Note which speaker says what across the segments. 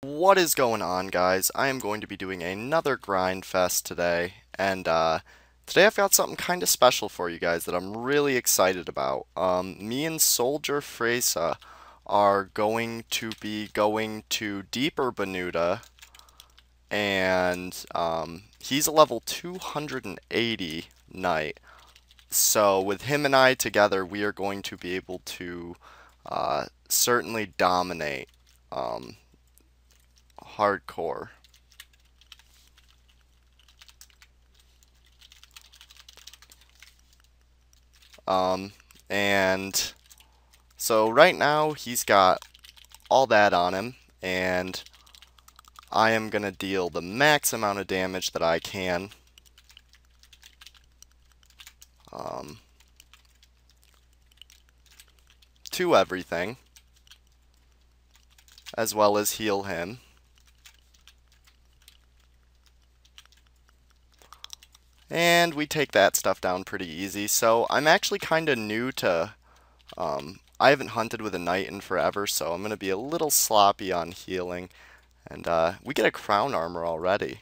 Speaker 1: What is going on, guys? I am going to be doing another Grindfest today, and today I've got something kind of special for you guys that I'm really excited about. Me and Soldier-fresa are going to be going to Deeper Banuta, and he's a level 280 knight. So with him and I together, we are going to be able to certainly dominate. Hardcore. And so right now he's got all that on him, and I am gonna deal the max amount of damage that I can. To everything, as well as heal him. And we take that stuff down pretty easy. So I'm actually kind of new to, I haven't hunted with a knight in forever, so I'm going to be a little sloppy on healing. And we get a crown armor already.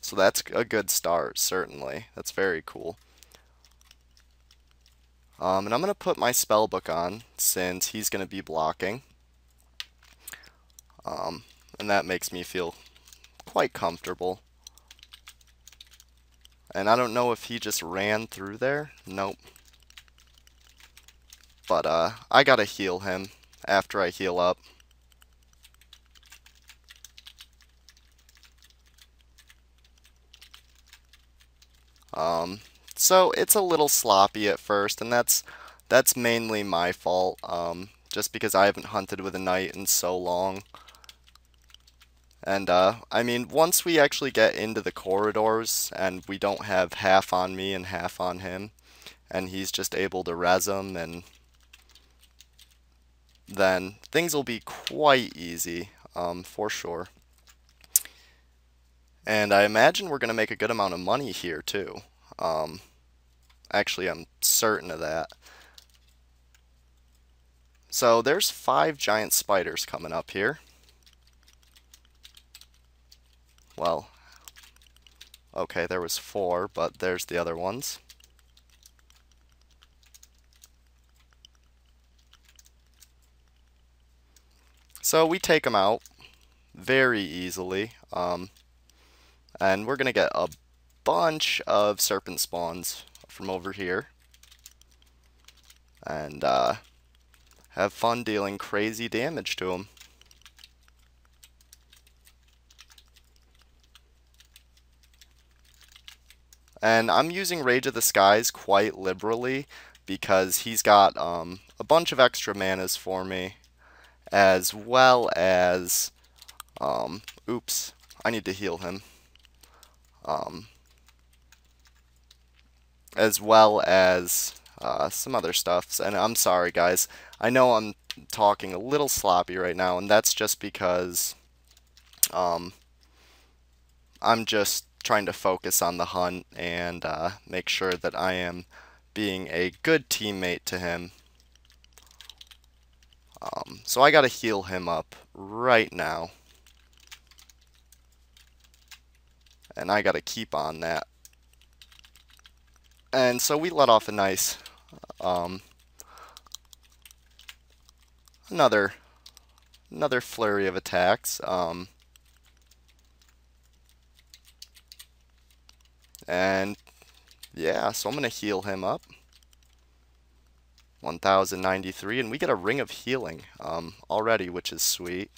Speaker 1: So that's a good start, certainly. That's very cool. And I'm going to put my spellbook on, since he's going to be blocking. And that makes me feel quite comfortable. And I don't know if he just ran through there. Nope. But I gotta heal him after I heal up. So it's a little sloppy at first, and that's mainly my fault. Just because I haven't hunted with a knight in so long. And I mean, once we actually get into the corridors and we don't have half on me and half on him, and he's just able to res him, and then things will be quite easy, for sure. And I imagine we're going to make a good amount of money here too. Actually, I'm certain of that. So there's 5 giant spiders coming up here. Well, okay, there was 4, but there's the other ones. So we take them out very easily. And we're going to get a bunch of serpent spawns from over here. And have fun dealing crazy damage to them. And I'm using Rage of the Skies quite liberally, because he's got a bunch of extra manas for me, as well as, oops, I need to heal him. As well as some other stuff. And I'm sorry, guys. I know I'm talking a little sloppy right now, and that's just because I'm just trying to focus on the hunt and make sure that I am being a good teammate to him. So I gotta heal him up right now. And I gotta keep on that. And so we let off a nice, another flurry of attacks. And yeah, so I'm gonna heal him up. 1093, and we get a ring of healing already, which is sweet.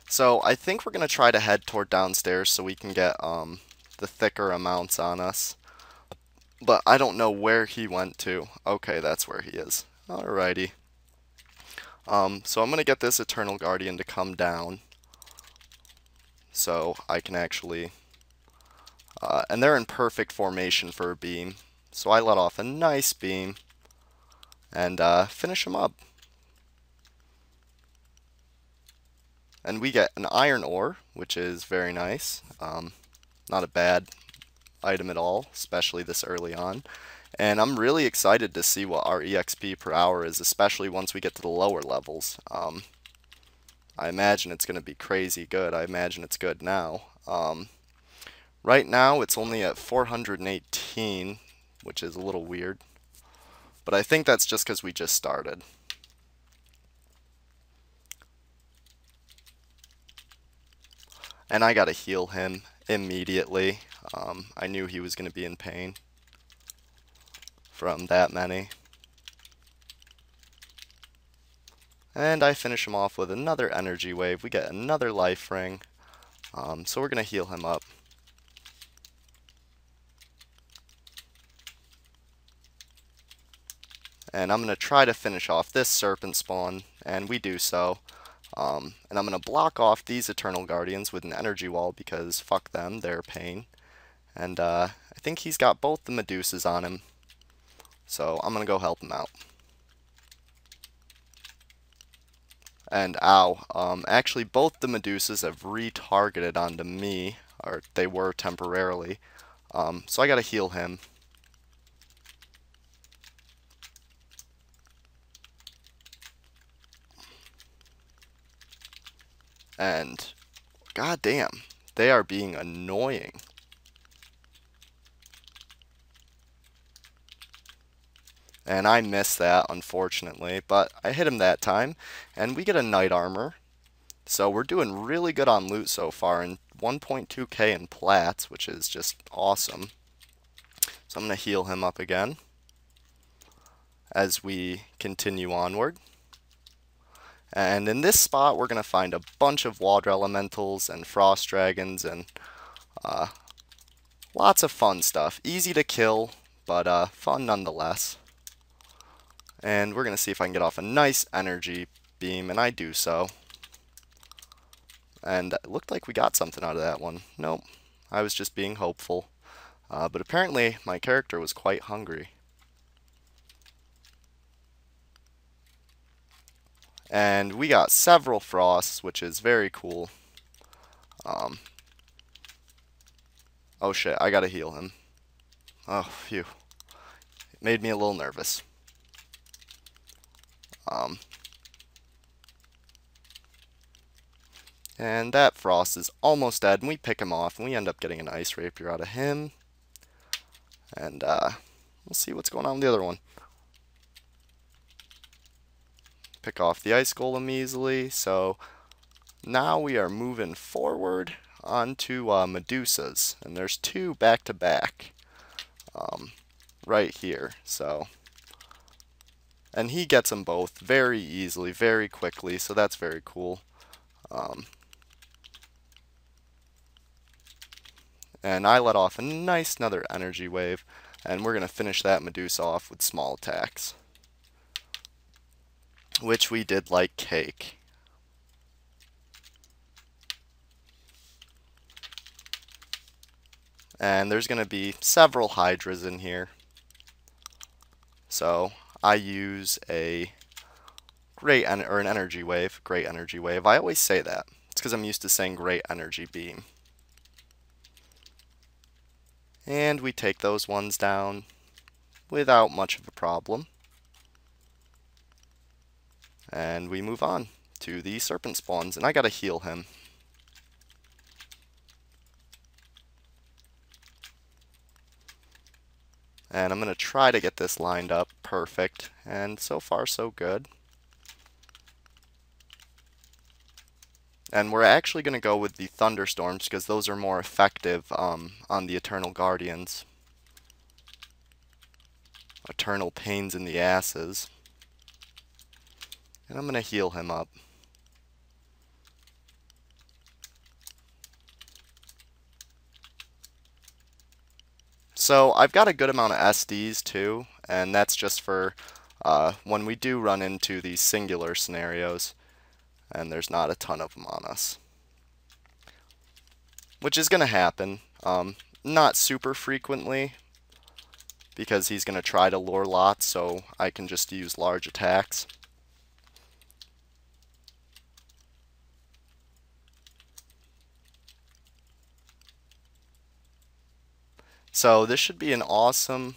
Speaker 1: So I think we're going to try to head toward downstairs so we can get the thicker amounts on us. But I don't know where he went to. Okay, that's where he is. Alrighty. So I'm going to get this Eternal Guardian to come down, so I can actually... and they're in perfect formation for a beam. So I let off a nice beam and finish him up. And we get an iron ore, which is very nice. Not a bad item at all, especially this early on. And I'm really excited to see what our EXP per hour is, especially once we get to the lower levels. I imagine it's going to be crazy good. I imagine it's good now. Right now it's only at 418, which is a little weird. But I think that's just because we just started. And I gotta heal him immediately. I knew he was going to be in pain from that many. And I finish him off with another energy wave. We get another life ring. So we're going to heal him up. And I'm going to try to finish off this serpent spawn, and we do so. And I'm going to block off these Eternal Guardians with an energy wall because fuck them, they're a pain. And I think he's got both the Medusas on him. So I'm going to go help him out. And ow, actually both the Medusas have retargeted onto me, or they were temporarily. So I gotta heal him. And goddamn, they are being annoying. And I missed that, unfortunately, but I hit him that time, and we get a knight armor. So we're doing really good on loot so far, and 1.2k in plats, which is just awesome. So I'm going to heal him up again as we continue onward. And in this spot, we're going to find a bunch of water elementals and frost dragons and lots of fun stuff. Easy to kill, but fun nonetheless. And we're going to see if I can get off a nice energy beam, and I do so. And it looked like we got something out of that one. Nope, I was just being hopeful. But apparently my character was quite hungry. And we got several frosts, which is very cool. Oh shit, I gotta heal him. Oh, phew. It made me a little nervous. And that frost is almost dead, and we pick him off, and we end up getting an ice rapier out of him. And we'll see what's going on with the other one. Pick off the ice golem easily, so now we are moving forward onto Medusas, and there's two back to back right here. So, and he gets them both very easily, very quickly, so that's very cool. And I let off a nice another energy wave, and we're going to finish that Medusa off with small attacks, which we did like cake. And there's going to be several hydras in here, so I use an energy wave, great energy wave. I always say that. It's because I'm used to saying great energy beam. And we take those ones down without much of a problem. And we move on to the serpent spawns, and I gotta heal him. And I'm gonna try to get this lined up perfect, and so far so good. And we're actually going to go with the thunderstorms because those are more effective on the Eternal Guardians. Eternal pains in the asses. And I'm going to heal him up. So I've got a good amount of SDs too, and that's just for when we do run into these singular scenarios. And there's not a ton of them on us. Which is going to happen. Not super frequently, because he's going to try to lure lots, so I can just use large attacks. So this should be an awesome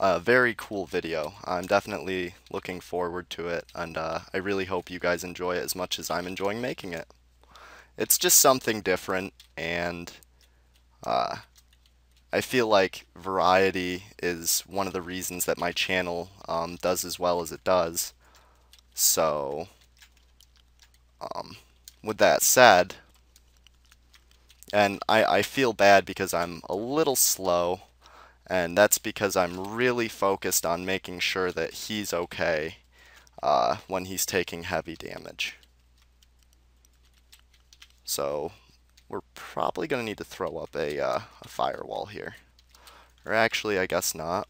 Speaker 1: a very cool video. I'm definitely looking forward to it, and I really hope you guys enjoy it as much as I'm enjoying making it. It's just something different, and uh, I feel like variety is one of the reasons that my channel does as well as it does. So, with that said, and I feel bad because I'm a little slow, and that's because I'm really focused on making sure that he's okay when he's taking heavy damage. So we're probably going to need to throw up a firewall here. Or actually, I guess not.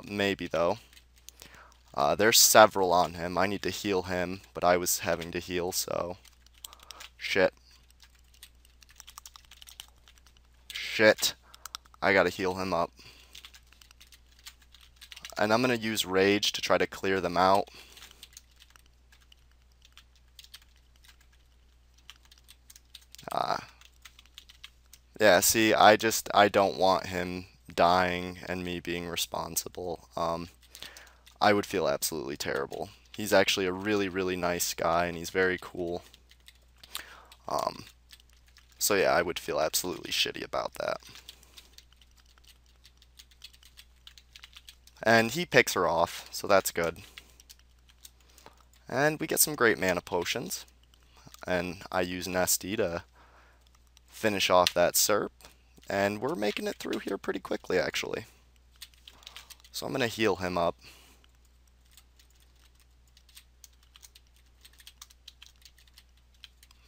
Speaker 1: Maybe though. There's several on him. I need to heal him, but I was having to heal, so... Shit. Shit. I gotta heal him up. And I'm gonna use Rage to try to clear them out. Yeah, see, I don't want him dying and me being responsible. I would feel absolutely terrible. He's actually a really, really nice guy, and he's very cool. So yeah, I would feel absolutely shitty about that. And he picks her off, so that's good. And we get some great mana potions. And I use an SD to finish off that Serp. And we're making it through here pretty quickly, actually. So I'm going to heal him up.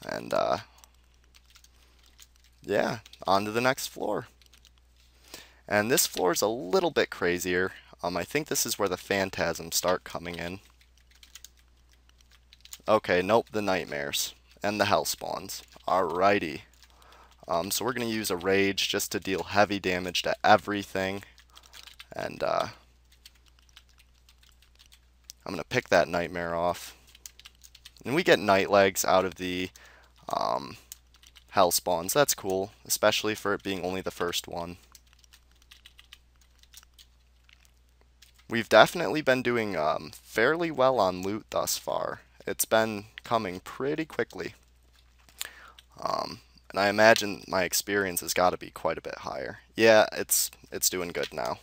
Speaker 1: And, yeah, on to the next floor. And this floor is a little bit crazier. I think this is where the phantasms start coming in. Okay, nope, the nightmares. And the Hellspawns. Alrighty. So we're going to use a Rage just to deal heavy damage to everything. And, I'm going to pick that nightmare off. And we get night legs out of the Hellspawns. That's cool, especially for it being only the first one. We've definitely been doing fairly well on loot thus far. It's been coming pretty quickly. And I imagine my experience has got to be quite a bit higher. Yeah, it's doing good now.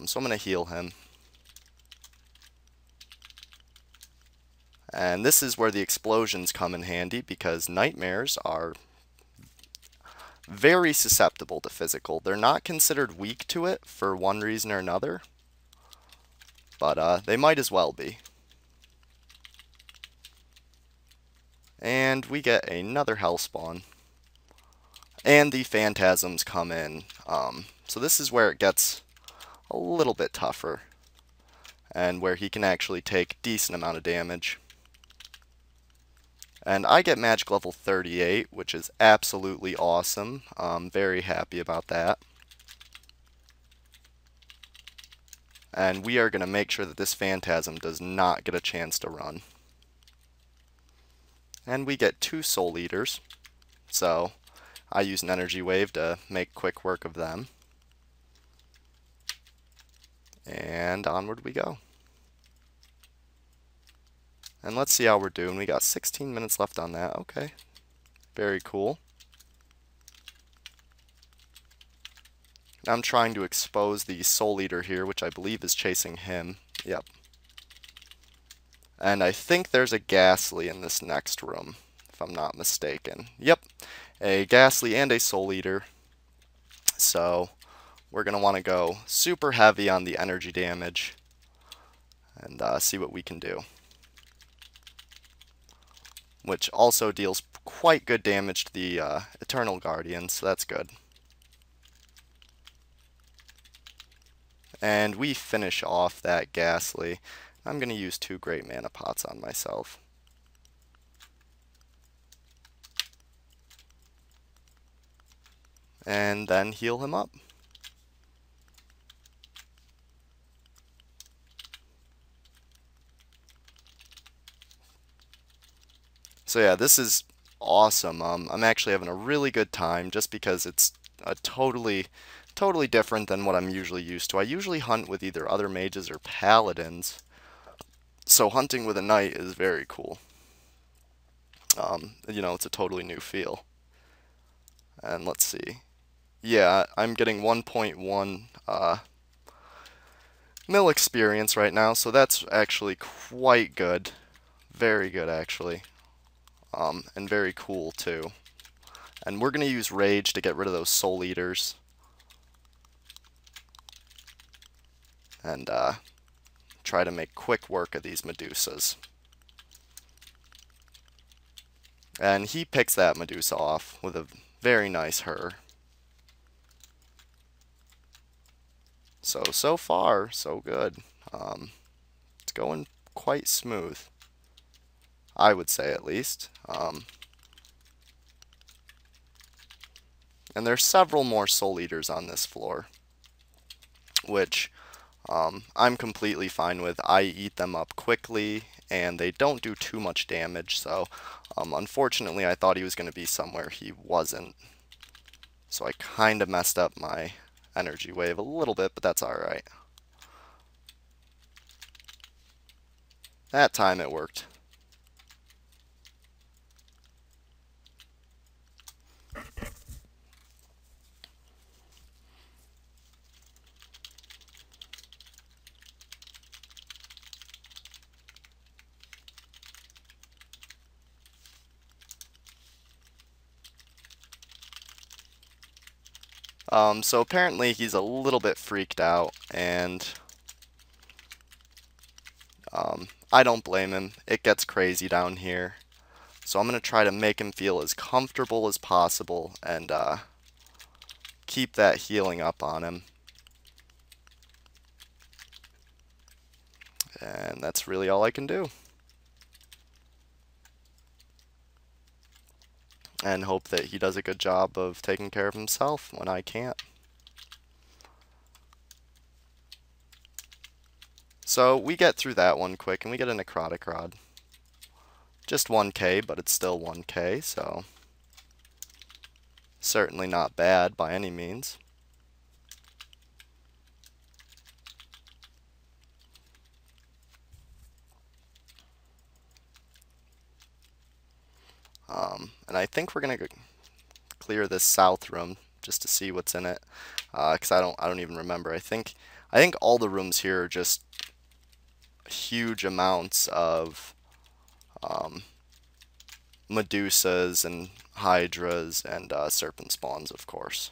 Speaker 1: So I'm going to heal him. And this is where the explosions come in handy, because nightmares are very susceptible to physical. They're not considered weak to it for one reason or another, but they might as well be. And we get another Hellspawn. And the phantasms come in. So this is where it gets a little bit tougher, and where he can actually take a decent amount of damage. And I get magic level 38, which is absolutely awesome. I'm very happy about that. And we are going to make sure that this phantasm does not get a chance to run. And we get 2 Soul Eaters. So I use an energy wave to make quick work of them. And onward we go. And let's see how we're doing. We got 16 minutes left on that. Okay. Very cool. Now I'm trying to expose the Soul Eater here, which I believe is chasing him. Yep. And I think there's a Ghastly in this next room, if I'm not mistaken. Yep. A Ghastly and a Soul Eater. So we're going to want to go super heavy on the energy damage and see what we can do. Which also deals quite good damage to the Eternal Guardian, so that's good. And we finish off that Ghastly. I'm going to use 2 Great Mana Pots on myself. And then heal him up. So yeah, this is awesome. I'm actually having a really good time just because it's a totally totally different than what I'm usually used to. I usually hunt with either other mages or paladins, so hunting with a knight is very cool. It's a totally new feel. And let's see. Yeah, I'm getting 1.1 mil experience right now, so that's actually quite good. Very good, actually. And very cool, too. And we're going to use Rage to get rid of those Soul Eaters. And try to make quick work of these Medusas. And he picks that Medusa off with a very nice her. So far, so good. It's going quite smooth. I would say, at least. And there's several more Soul Eaters on this floor, which I'm completely fine with. I eat them up quickly, and they don't do too much damage, so unfortunately I thought he was going to be somewhere he wasn't. So I kind of messed up my energy wave a little bit, but that's alright. That time it worked. So apparently he's a little bit freaked out, and I don't blame him. It gets crazy down here. So I'm going to try to make him feel as comfortable as possible and keep that healing up on him. And that's really all I can do. And hope that he does a good job of taking care of himself when I can't. So we get through that one quick, and we get a Necrotic Rod. Just 1k, but it's still 1k, so certainly not bad by any means. And I think we're gonna clear this south room just to see what's in it, because I don't even remember. I think all the rooms here are just huge amounts of Medusas and Hydras and Serpent spawns, of course.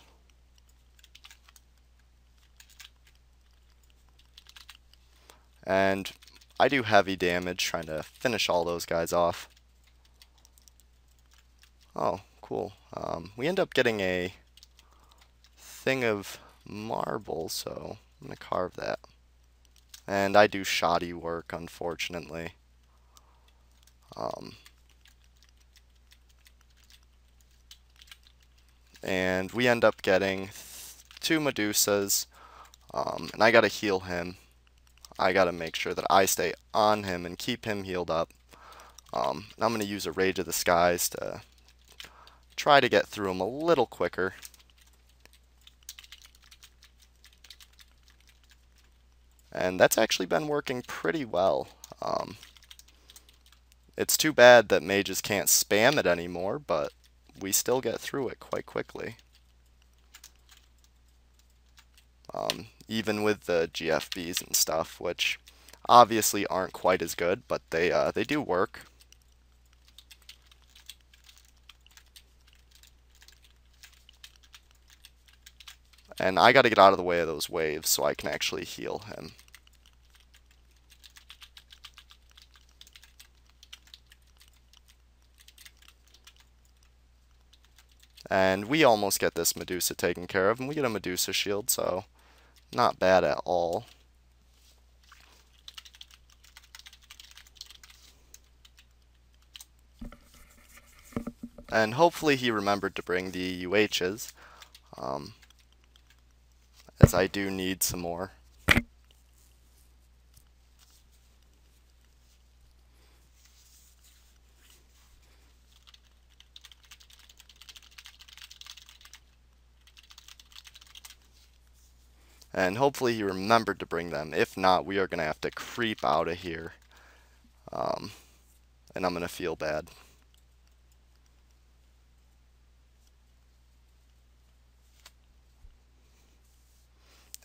Speaker 1: And I do heavy damage trying to finish all those guys off. Oh, cool. We end up getting a thing of marble, so I'm going to carve that. And I do shoddy work, unfortunately. And we end up getting 2 Medusas, and I gotta heal him. I gotta make sure that I stay on him and keep him healed up. And I'm gonna use a Rage of the Skies to try to get through him a little quicker. And that's actually been working pretty well. It's too bad that mages can't spam it anymore, but we still get through it quite quickly. Even with the GFBs and stuff, which obviously aren't quite as good, but they do work. And I got to get out of the way of those waves so I can actually heal him. And we almost get this Medusa taken care of, and we get a Medusa shield, so not bad at all. And hopefully he remembered to bring the UHs, as I do need some more. And hopefully he remembered to bring them. If not, we are going to have to creep out of here. And I'm going to feel bad.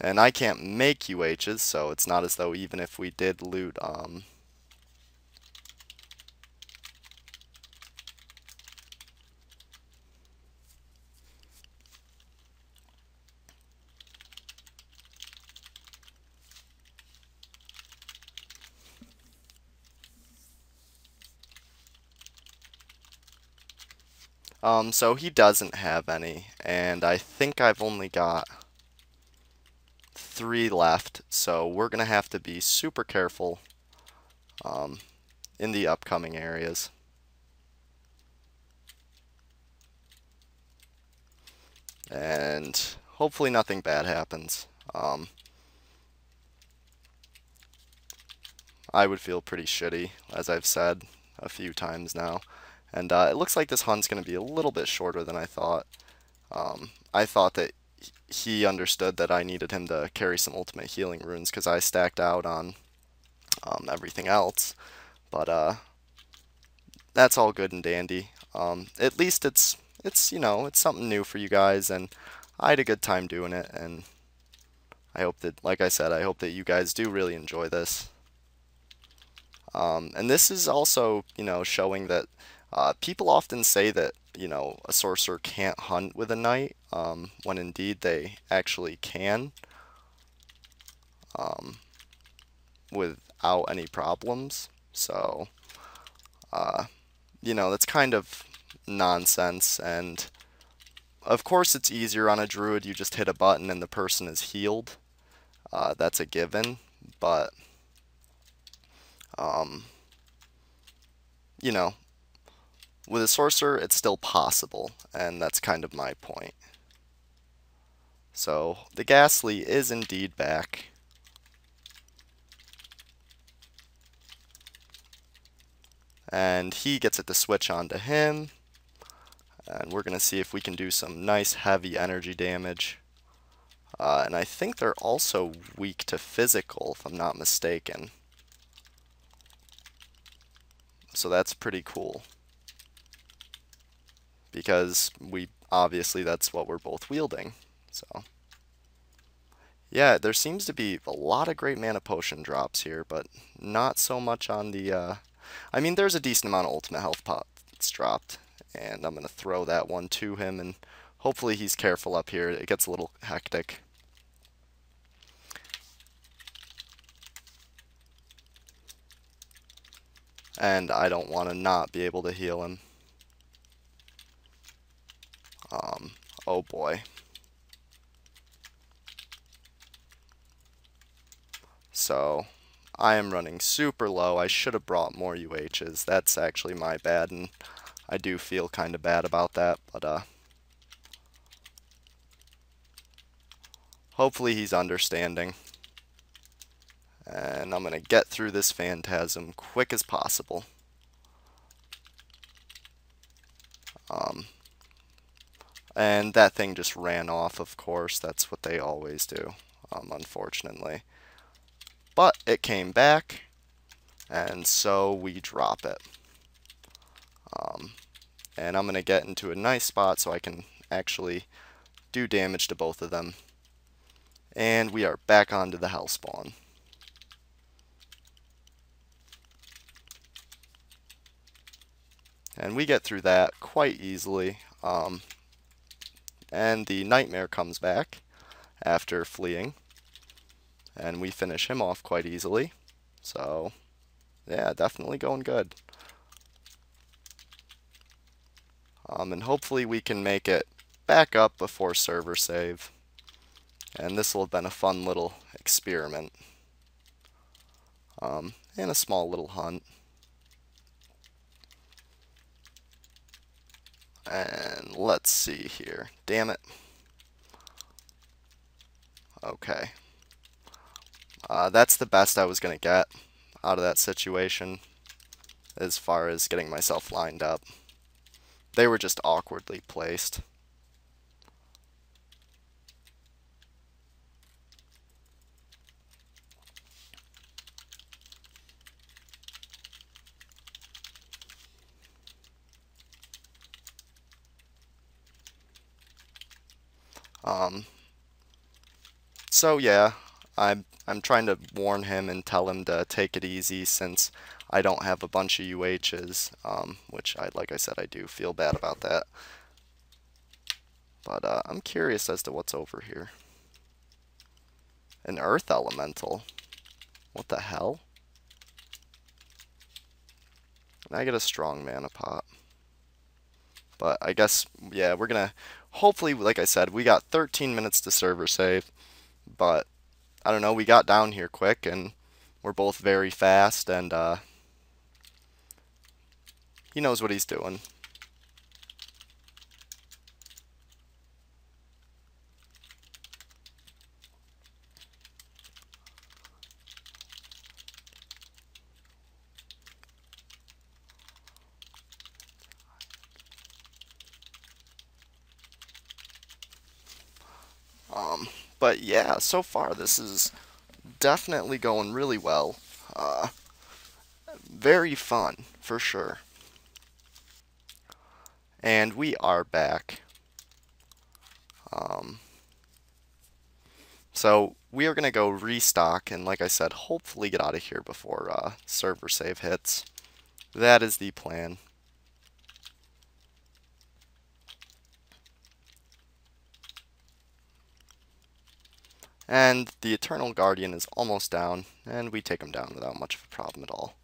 Speaker 1: And I can't make UHs, so it's not as though even if we did loot, so he doesn't have any, and I think I've only got 3 left, so we're gonna have to be super careful in the upcoming areas. And hopefully nothing bad happens. I would feel pretty shitty, as I've said a few times now. And it looks like this hunt's going to be a little bit shorter than I thought. I thought that he understood that I needed him to carry some ultimate healing runes because I stacked out on everything else. But that's all good and dandy. At least it's you know, it's something new for you guys, and I had a good time doing it, and I hope that, like I said, I hope that you guys do really enjoy this. And this is also, you know, showing that people often say that, you know, a sorcerer can't hunt with a knight, when indeed they actually can, without any problems. So, you know, that's kind of nonsense, and of course it's easier on a druid. You just hit a button and the person is healed. That's a given, but you know, with a sorcerer it's still possible, and that's kind of my point. So the Ghastly is indeed back. And he gets it to switch on to him. And we're going to see if we can do some nice heavy energy damage. And I think they're also weak to physical, if I'm not mistaken. So that's pretty cool. Because obviously that's what we're both wielding. So yeah, there seems to be a lot of great mana potion drops here, but not so much on the I mean, there's a decent amount of ultimate health pots dropped, and I'm going to throw that one to him, and hopefully he's careful up here. It gets a little hectic. And I don't want to not be able to heal him. Oh boy. So I am running super low. I should have brought more UHs. That's actually my bad, and I do feel kind of bad about that, but hopefully he's understanding. And I'm going to get through this phantasm quick as possible. And that thing just ran off, of course. That's what they always do, unfortunately. But it came back, and so we drop it. And I'm going to get into a nice spot so I can actually do damage to both of them. And we are back onto the Hellspawn. And we get through that quite easily. And the Nightmare comes back after fleeing. And we finish him off quite easily. So, yeah, definitely going good. And hopefully we can make it back up before server save. And this will have been a fun little experiment. And a small little hunt. And let's see here. Damn it. Okay. That's the best I was going to get out of that situation as far as getting myself lined up. They were just awkwardly placed. So yeah, I'm trying to warn him and tell him to take it easy since I don't have a bunch of UHs, which like I said, I do feel bad about that. But I'm curious as to what's over here. An Earth Elemental. What the hell? And I get a strong mana pot. But I guess, yeah, we're gonna, hopefully, like I said, we got 13 minutes to server save. But, I don't know, we got down here quick, and we're both very fast, and he knows what he's doing. But yeah, so far this is definitely going really well. Very fun, for sure. And we are back. So we are going to go restock and, like I said, hopefully get out of here before server save hits. That is the plan. And the Eternal Guardian is almost down, and we take him down without much of a problem at all.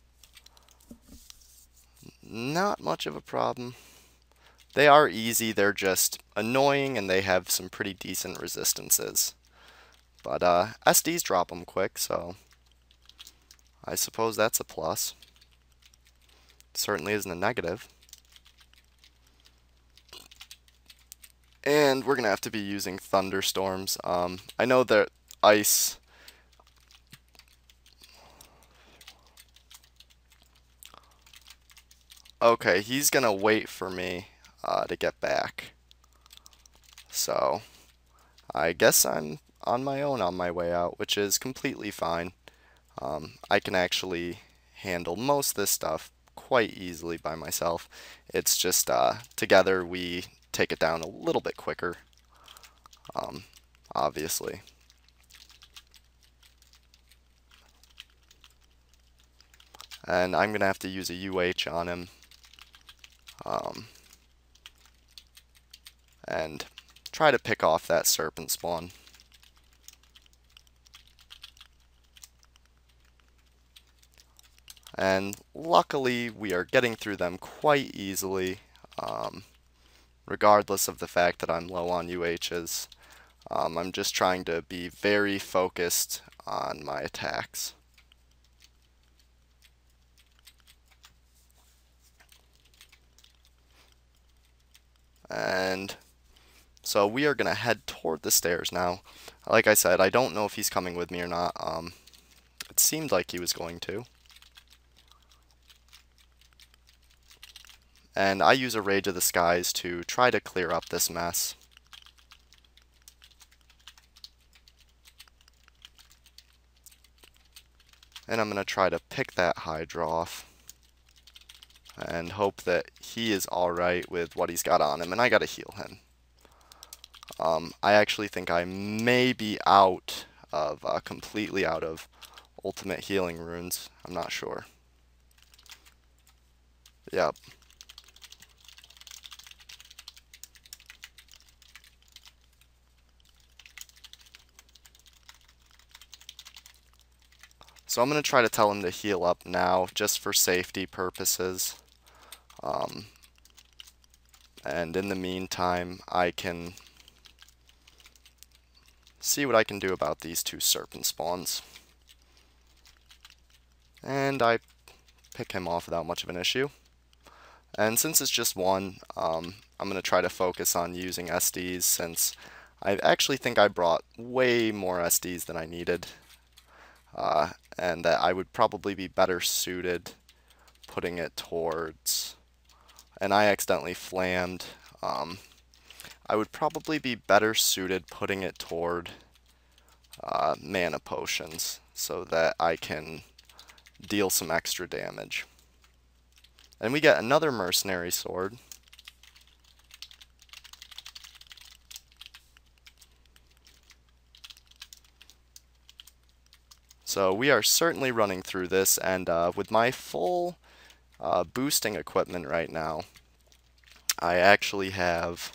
Speaker 1: Not much of a problem. They are easy, they're just annoying, and they have some pretty decent resistances. But SDs drop them quick, so I suppose that's a plus. Certainly isn't a negative. And we're going to have to be using thunderstorms. I know that ice... Okay, he's going to wait for me to get back. So, I guess I'm on my own on my way out, which is completely fine. I can actually handle most of this stuff quite easily by myself. It's just together we take it down a little bit quicker, obviously. And I'm going to have to use a UH on him. And try to pick off that serpent spawn. And luckily we are getting through them quite easily, regardless of the fact that I'm low on UHs. I'm just trying to be very focused on my attacks. And so we are going to head toward the stairs now. Like I said, I don't know if he's coming with me or not. It seemed like he was going to. And I use a Rage of the Skies to try to clear up this mess. And I'm going to try to pick that Hydra off. And hope that he is alright with what he's got on him. And I got to heal him. I actually think I may be out of, completely out of ultimate healing runes. I'm not sure. Yep. So I'm going to try to tell him to heal up now, just for safety purposes. And in the meantime, I can see what I can do about these two serpent spawns. And I pick him off without much of an issue. And since it's just one, I'm going to try to focus on using SDs, since I actually think I brought way more SDs than I needed. And that I would probably be better suited putting it towards, and I accidentally flammed, I would probably be better suited putting it toward mana potions so that I can deal some extra damage. And we get another mercenary sword. So we are certainly running through this, and with my full boosting equipment right now, I actually have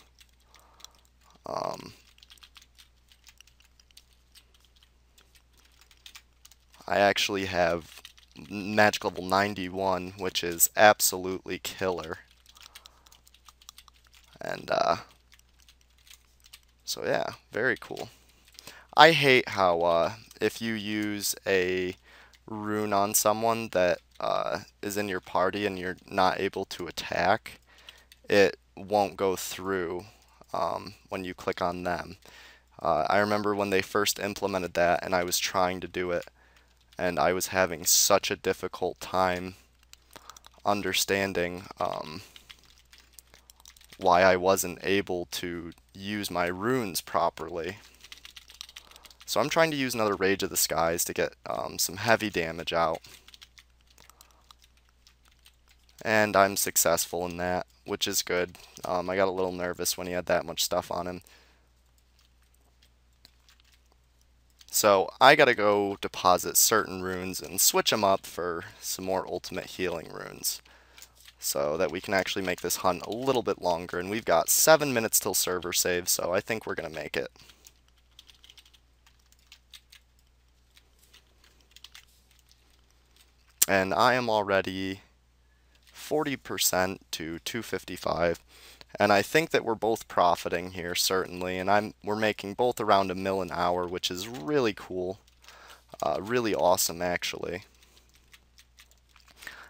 Speaker 1: um, magic level 91, which is absolutely killer. And so yeah, very cool. I hate how if you use a rune on someone that is in your party and you're not able to attack, it won't go through when you click on them. I remember when they first implemented that and I was trying to do it, and I was having such a difficult time understanding why I wasn't able to use my runes properly. So I'm trying to use another Rage of the Skies to get some heavy damage out. And I'm successful in that, which is good. I got a little nervous when he had that much stuff on him. So I gotta go deposit certain runes and switch them up for some more ultimate healing runes, so that we can actually make this hunt a little bit longer. And we've got 7 minutes till server save, so I think we're gonna make it. And I am already 40% to 255, and I think that we're both profiting here, certainly, and we're making both around $1 mil an hour, which is really cool, really awesome actually.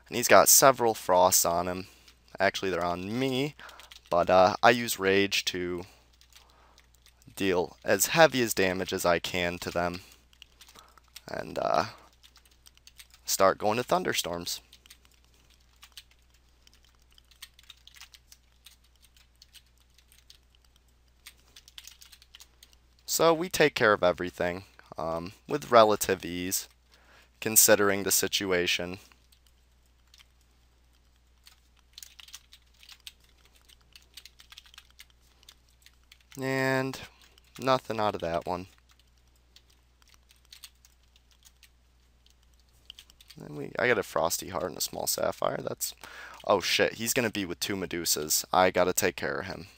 Speaker 1: And he's got several frosts on him. Actually, they're on me, but I use Rage to deal as heavy as damage as I can to them, and start going to thunderstorms. So we take care of everything with relative ease, considering the situation. And nothing out of that one. And I got a Frosty Heart and a small Sapphire. That's... Oh shit, he's gonna be with 2 Medusas. I gotta take care of him.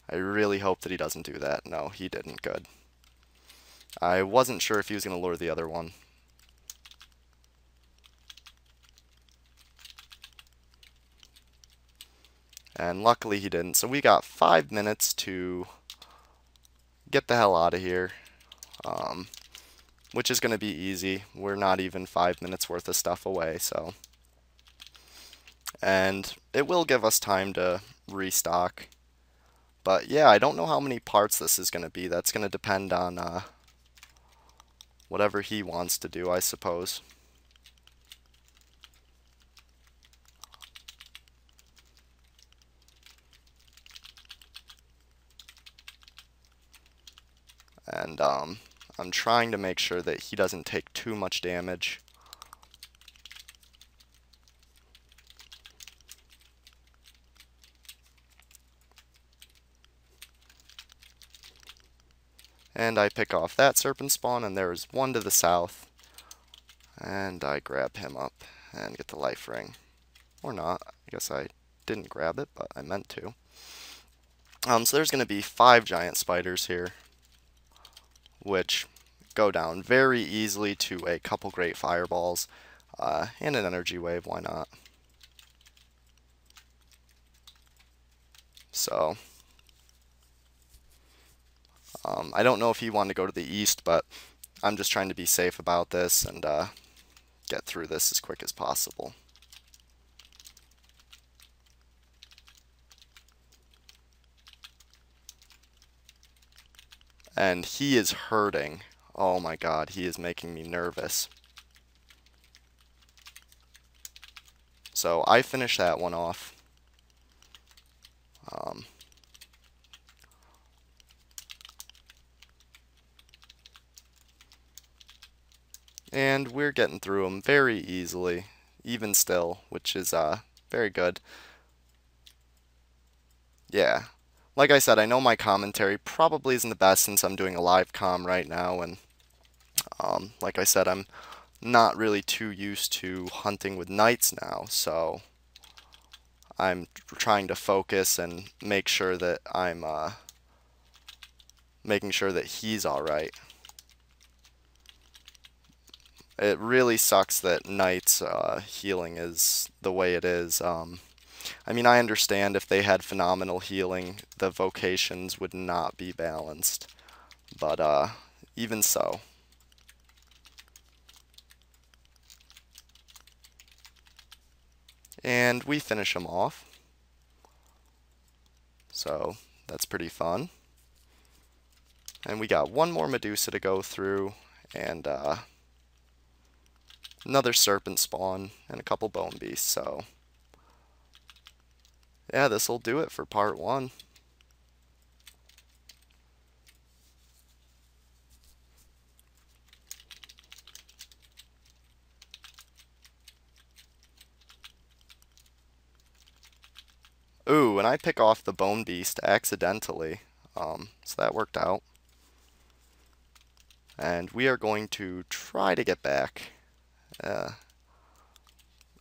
Speaker 1: I really hope that he doesn't do that. No, he didn't. Good. I wasn't sure if he was gonna lure the other one. And luckily he didn't. So we got 5 minutes to get the hell out of here. Which is going to be easy. We're not even 5 minutes worth of stuff away, so. And it will give us time to restock. But yeah, I don't know how many parts this is going to be. That's going to depend on whatever he wants to do, I suppose. And I'm trying to make sure that he doesn't take too much damage. And I pick off that serpent spawn, and there is one to the south. And I grab him up and get the life ring. Or not. I guess I didn't grab it, but I meant to. So there's going to be 5 giant spiders here, which go down very easily to a couple great fireballs and an energy wave. Why not? So I don't know if he wanted to go to the east, but I'm just trying to be safe about this and get through this as quick as possible. And he is hurting. Oh my god, he is making me nervous. So I finished that one off. And we're getting through them very easily, even still, which is very good. Yeah. Like I said, I know my commentary probably isn't the best since I'm doing a live comm right now, and Like I said, I'm not really too used to hunting with knights now, so I'm trying to focus and make sure that I'm making sure that he's alright. It really sucks that knights healing is the way it is. I mean, I understand if they had phenomenal healing, the vocations would not be balanced. But even so. And we finish him off. So that's pretty fun. And we got one more Medusa to go through, and another Serpent spawn, and a couple Bone Beasts, so yeah, this'll do it for part 1. Ooh, and I pick off the Bone Beast accidentally, so that worked out. And we are going to try to get back. And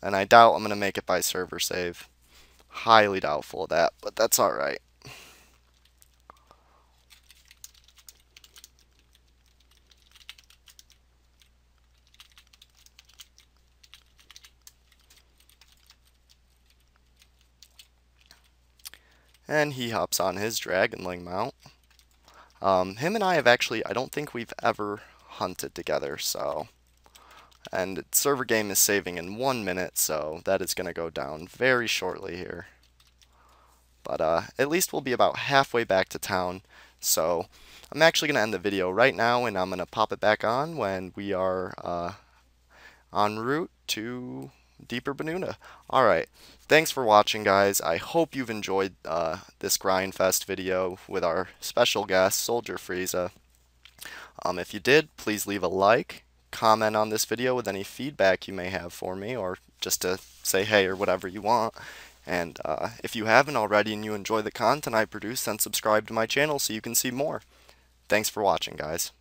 Speaker 1: I doubt I'm going to make it by server save. Highly doubtful of that, but that's alright. And he hops on his Dragonling mount. Him and I have actually, I don't think we've ever hunted together, so. And server game is saving in 1 minute, so that is going to go down very shortly here. But at least we'll be about halfway back to town, so I'm actually going to end the video right now, and I'm going to pop it back on when we are en route to Deeper Banuta. Alright, thanks for watching, guys. I hope you've enjoyed this Grindfest video with our special guest, Soldier-fresa. If you did, please leave a like, comment on this video with any feedback you may have for me, or just to say hey or whatever you want. And if you haven't already and you enjoy the content I produce, then subscribe to my channel so you can see more. Thanks for watching, guys.